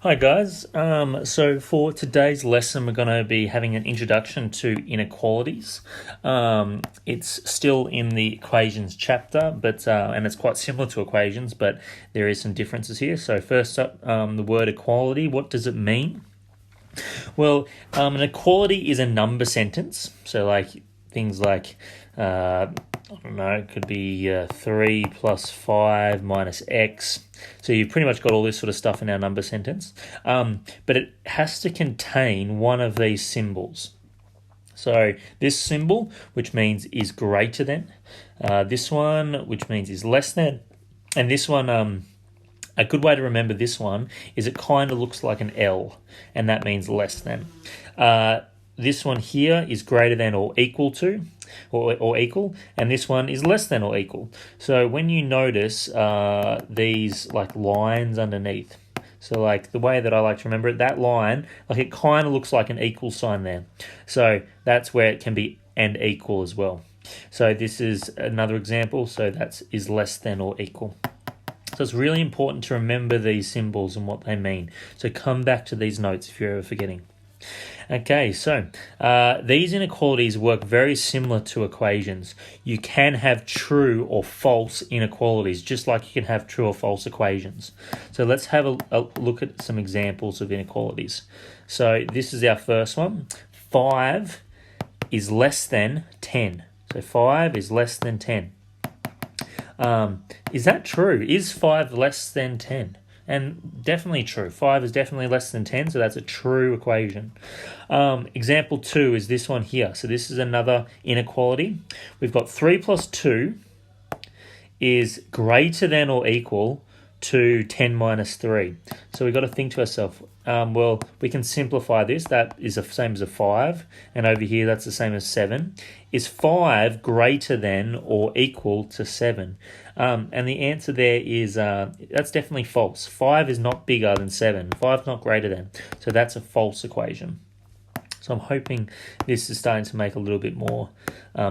Hi guys. So for today's lesson, we're going to be having an introduction to inequalities. It's still in the equations chapter, but and it's quite similar to equations, but there is some differences here. So first up, the word equality. What does it mean? Well, an equality is a number sentence. So like things like I don't know, it could be 3 plus 5 minus x. So you've pretty much got all this sort of stuff in our number sentence. But it has to contain one of these symbols. So this symbol, which means is greater than, this one, which means is less than, and this one, a good way to remember this one is it kind of looks like an L, and that means less than. This one here is greater than or equal to, or equal, and this one is less than or equal. So when you notice these like lines underneath, so like the way that I like to remember it, that line, like it kind of looks like an equal sign there. So that's where it can be and equal as well. So this is another example. So that's is less than or equal. So it's really important to remember these symbols and what they mean. So come back to these notes if you're ever forgetting. Okay, so these inequalities work very similar to equations. You can have true or false inequalities, just like you can have true or false equations. So let's have a look at some examples of inequalities. So this is our first one. 5 is less than 10. So 5 is less than 10. Is that true? Is 5 less than 10? And definitely true. 5 is definitely less than 10, so that's a true equation. Example 2 is this one here. So this is another inequality. We've got 3 plus 2 is greater than or equal to 10 minus 3. So we've got to think to ourselves, well, we can simplify this. That is the same as a 5, and over here that's the same as 7. Is 5 greater than or equal to 7? And the answer there is that's definitely false. 5 is not bigger than 7. 5 is not greater than. So that's a false equation. So I'm hoping this is starting to make a little bit more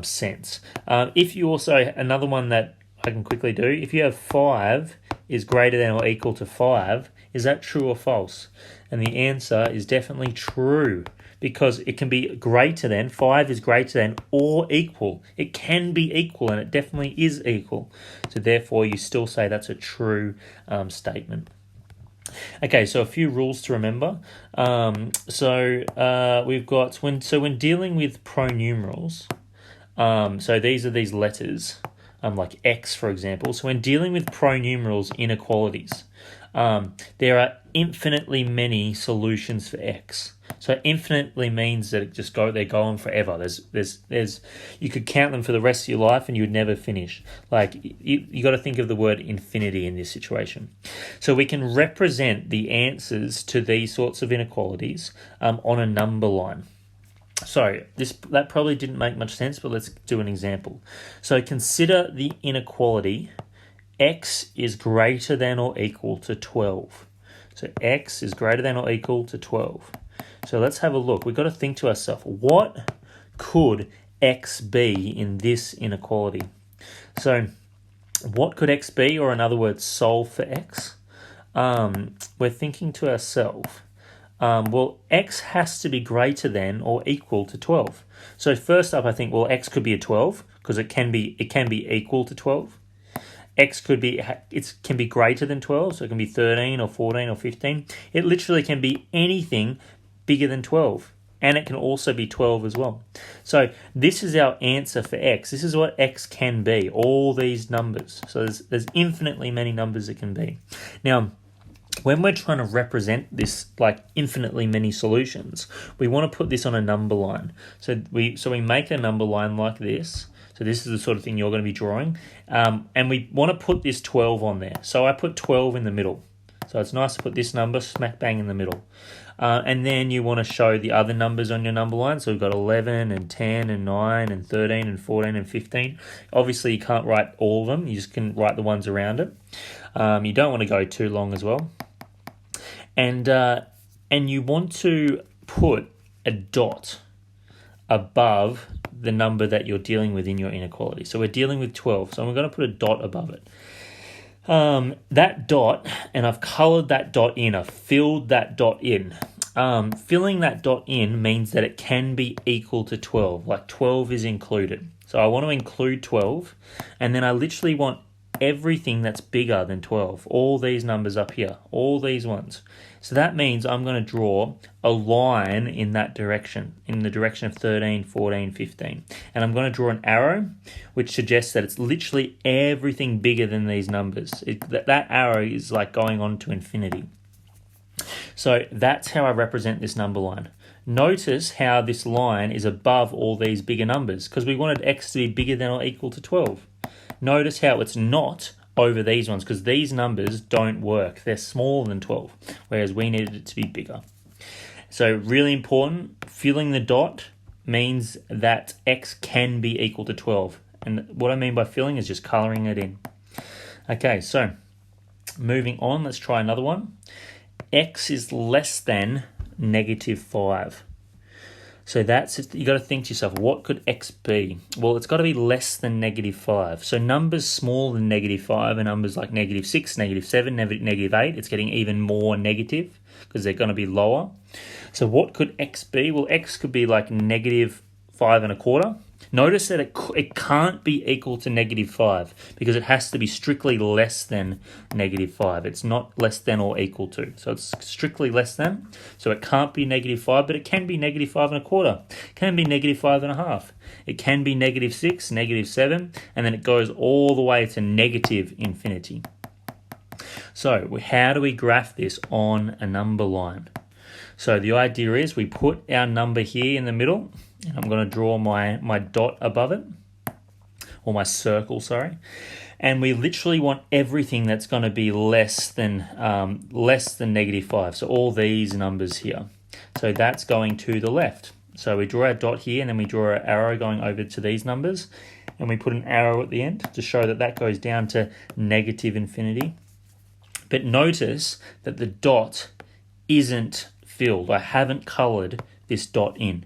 sense. If you also, another one that I can quickly do, if you have 5 is greater than or equal to 5, is that true or false? And the answer is definitely true, because it can be greater than, 5 is greater than or equal. It can be equal, and it definitely is equal. So therefore, you still say that's a true statement. Okay, so a few rules to remember. We've got, when dealing with pronumerals, so these are these letters, like X, for example. So when dealing with pronumerals inequalities, there are infinitely many solutions for X. So infinitely means that it just they're going forever. There's you could count them for the rest of your life and you would never finish. Like you got to think of the word infinity in this situation. So we can represent the answers to these sorts of inequalities on a number line. So that probably didn't make much sense, but let's do an example. So consider the inequality x is greater than or equal to 12. So x is greater than or equal to 12. So let's have a look. We've got to think to ourselves, what could x be in this inequality? So what could x be, or in other words, solve for x? We're thinking to ourselves, well, x has to be greater than or equal to 12. So first up, I think, well, x could be a 12 because it can be equal to 12. X can be greater than 12, so it can be 13 or 14 or 15. It literally can be anything bigger than 12, and it can also be 12 as well. So this is our answer for x. This is what x can be, all these numbers. So there's infinitely many numbers it can be. Now, when we're trying to represent this like infinitely many solutions, we want to put this on a number line. So we make a number line like this. So this is the sort of thing you're going to be drawing. And we want to put this 12 on there. So I put 12 in the middle. So it's nice to put this number smack bang in the middle. And then you want to show the other numbers on your number line. So we've got 11 and 10 and 9 and 13 and 14 and 15. Obviously, you can't write all of them. You just can write the ones around it. You don't want to go too long as well. And you want to put a dot above the number that you're dealing with in your inequality. So we're dealing with 12, so we're going to put a dot above it. That dot, and I've colored that dot in, I've filled that dot in. Filling that dot in means that it can be equal to 12, like 12 is included. So I want to include 12, and then I literally want everything that's bigger than 12, all these numbers up here, all these ones. So that means I'm going to draw a line in that direction, in the direction of 13, 14, 15. And I'm going to draw an arrow, which suggests that it's literally everything bigger than these numbers. That arrow is like going on to infinity. So that's how I represent this number line. Notice how this line is above all these bigger numbers, because we wanted x to be bigger than or equal to 12. Notice how it's not over these ones, because these numbers don't work. They're smaller than 12, whereas we needed it to be bigger. So really important, filling the dot means that x can be equal to 12. And what I mean by filling is just colouring it in. Okay, so moving on, let's try another one. X is less than -5. So that's it. You got to think to yourself, what could x be? Well, it's got to be less than -5. So numbers smaller than -5 are numbers like -6, -7, -8. It's getting even more negative because they're going to be lower. So what could x be? Well, x could be like -5.25. Notice that it can't be equal to -5 because it has to be strictly less than -5. It's not less than or equal to. So it's strictly less than. So it can't be -5, but it can be -5.25. It can be -5.5. It can be -6, -7, and then it goes all the way to negative infinity. So how do we graph this on a number line? So the idea is we put our number here in the middle, and I'm going to draw my dot above it, or my circle, sorry. And we literally want everything that's going to be less than -5. So all these numbers here. So that's going to the left. So we draw our dot here, and then we draw our arrow going over to these numbers, and we put an arrow at the end to show that that goes down to negative infinity. But notice that the dot isn't filled. I haven't coloured this dot in.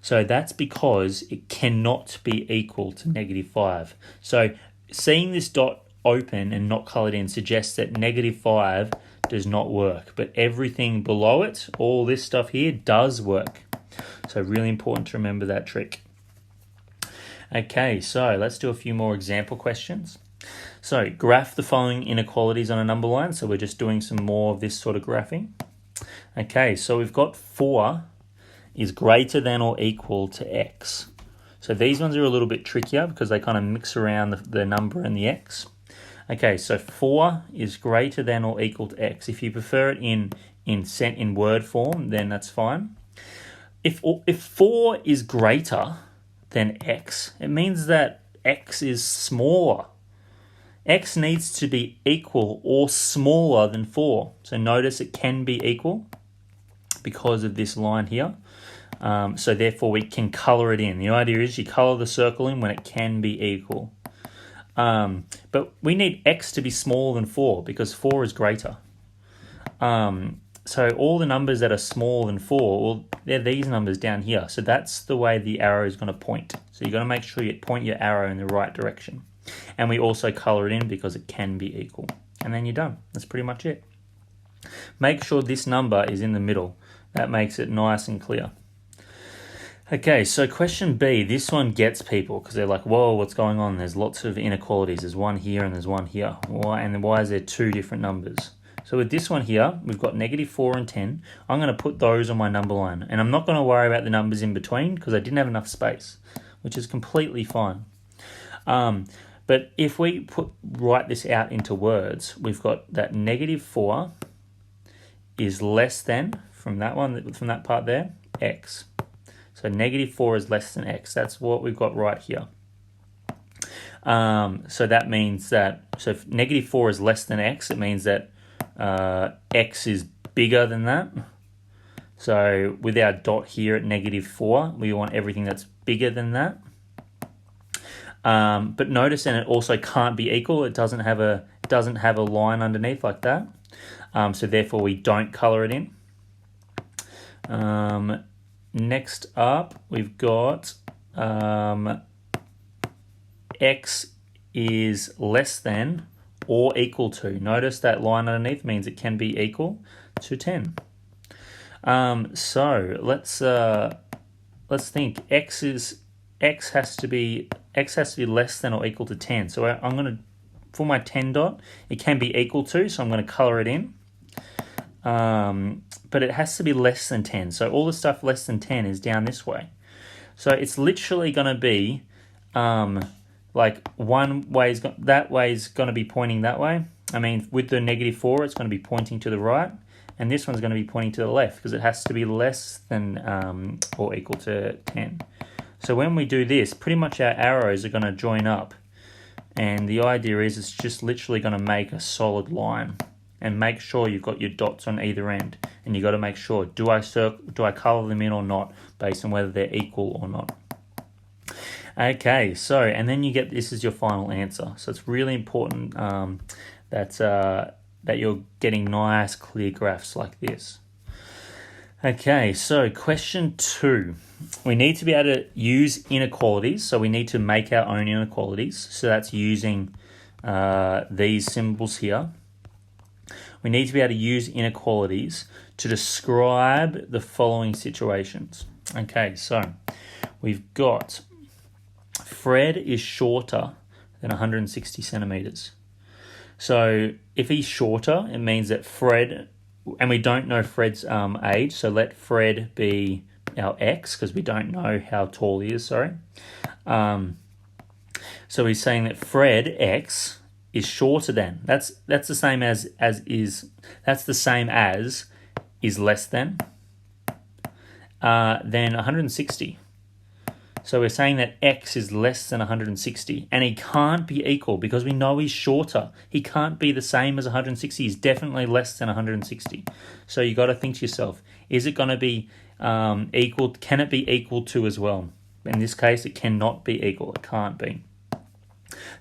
So that's because it cannot be equal to -5. So seeing this dot open and not coloured in suggests that -5 does not work. But everything below it, all this stuff here, does work. So really important to remember that trick. Okay, so let's do a few more example questions. So graph the following inequalities on a number line. So we're just doing some more of this sort of graphing. Okay, so we've got 4 is greater than or equal to x. So these ones are a little bit trickier because they kind of mix around the number and the x. Okay, so 4 is greater than or equal to x. If you prefer it in word form, then that's fine. If 4 is greater than x, it means that x is smaller. X needs to be equal or smaller than 4. So notice it can be equal because of this line here. So therefore we can colour it in. The idea is you colour the circle in when it can be equal. But we need x to be smaller than 4 because 4 is greater. So all the numbers that are smaller than 4, well, they're these numbers down here. So that's the way the arrow is going to point. So you've got to make sure you point your arrow in the right direction. And we also colour it in because it can be equal. And then you're done. That's pretty much it. Make sure this number is in the middle. That makes it nice and clear. Okay, so question B, this one gets people because they're like, whoa, what's going on? There's lots of inequalities. There's one here and there's one here. Why is there 2 different numbers? So with this one here, we've got -4 and 10. I'm going to put those on my number line. And I'm not going to worry about the numbers in between because I didn't have enough space, which is completely fine. But if we write this out into words, we've got that -4 is less than, from that part there, x. So -4 is less than x. That's what we've got right here. So that means that, so if -4 is less than x, it means that x is bigger than that. So with our dot here at -4, we want everything that's bigger than that. But notice, and it also can't be equal. It doesn't have a line underneath like that. So therefore we don't colour it in. Next up, we've got x is less than or equal to. Notice that line underneath means it can be equal to 10. So let's think. X has to be less than or equal to 10. So I'm going to, for my 10 dot, it can be equal to, so I'm going to color it in. But it has to be less than 10. So all the stuff less than 10 is down this way. So it's literally going to be like that way is going to be pointing that way. I mean, with the -4, it's going to be pointing to the right. And this one's going to be pointing to the left because it has to be less than or equal to 10. So when we do this, pretty much our arrows are going to join up. And the idea is it's just literally going to make a solid line. And make sure you've got your dots on either end. And you've got to make sure, do I color them in or not, based on whether they're equal or not. Okay, so, and then you get, this is your final answer. So it's really important that you're getting nice, clear graphs like this. Okay, so question 2. We need to be able to use inequalities. So we need to make our own inequalities. So that's using these symbols here. We need to be able to use inequalities to describe the following situations. Okay, so we've got Fred is shorter than 160 centimeters. So if he's shorter, it means that Fred, and we don't know Fred's age, so let Fred be our X because we don't know how tall he is, sorry. So he's saying that Fred, X, is shorter than. That's the same as is less than 160. So we're saying that X is less than 160, and he can't be equal because we know he's shorter. He can't be the same as 160. He's definitely less than 160. So you got to think to yourself, is it going to be equal? Can it be equal to as well? In this case, it cannot be equal. It can't be.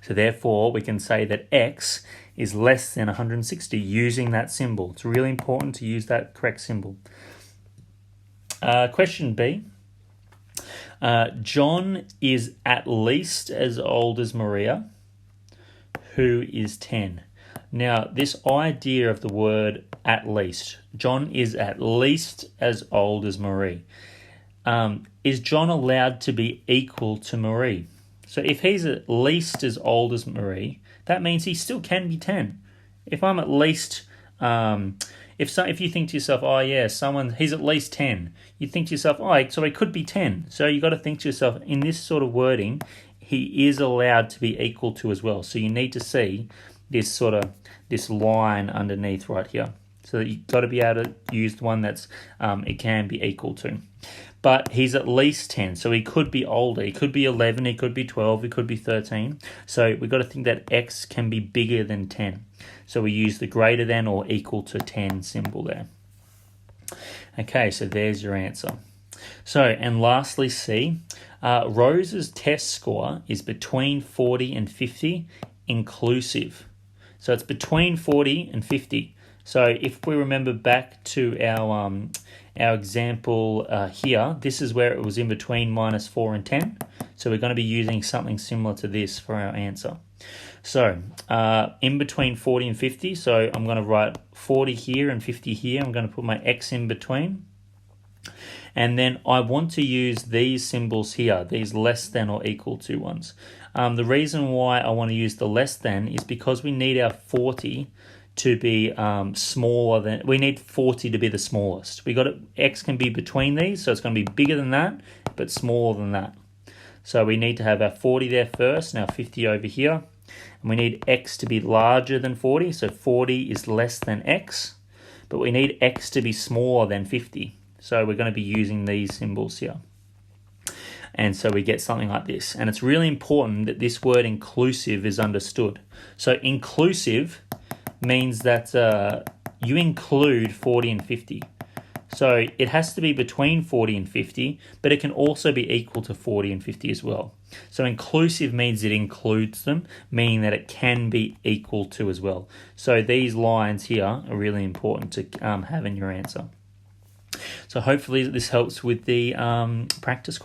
So therefore, we can say that X is less than 160 using that symbol. It's really important to use that correct symbol. Question B. John is at least as old as Maria, who is 10. Now, this idea of the word at least, John is at least as old as Marie. Is John allowed to be equal to Marie? So if he's at least as old as Marie, that means he still can be 10. If I'm at least... If you think to yourself, oh yeah, he's at least 10, you think to yourself, oh, so he could be 10. So you got to think to yourself, in this sort of wording, he is allowed to be equal to as well. So you need to see this line underneath right here. So that you've got to be able to use the one that's it can be equal to. But he's at least 10, so he could be older. He could be 11, he could be 12, he could be 13. So we've got to think that X can be bigger than 10. So we use the greater than or equal to 10 symbol there. Okay, so there's your answer. So, and lastly, C. Rose's test score is between 40 and 50 inclusive. So it's between 40 and 50. So if we remember back to our example here, this is where it was in between -4 and 10. So we're going to be using something similar to this for our answer. So in between 40 and 50, so I'm going to write 40 here and 50 here. I'm going to put my X in between. And then I want to use these symbols here, these less than or equal to ones. The reason why I want to use the less than is because we need our 40 to be smaller than, we need 40 to be the smallest. X can be between these, so it's going to be bigger than that, but smaller than that. So we need to have our 40 there first, and our 50 over here. And we need X to be larger than 40, so 40 is less than X, but we need X to be smaller than 50. So we're going to be using these symbols here. And so we get something like this. And it's really important that this word inclusive is understood. So inclusive means that you include 40 and 50. So it has to be between 40 and 50, but it can also be equal to 40 and 50 as well. So inclusive means it includes them, meaning that it can be equal to as well. So these lines here are really important to have in your answer. So hopefully this helps with the practice question.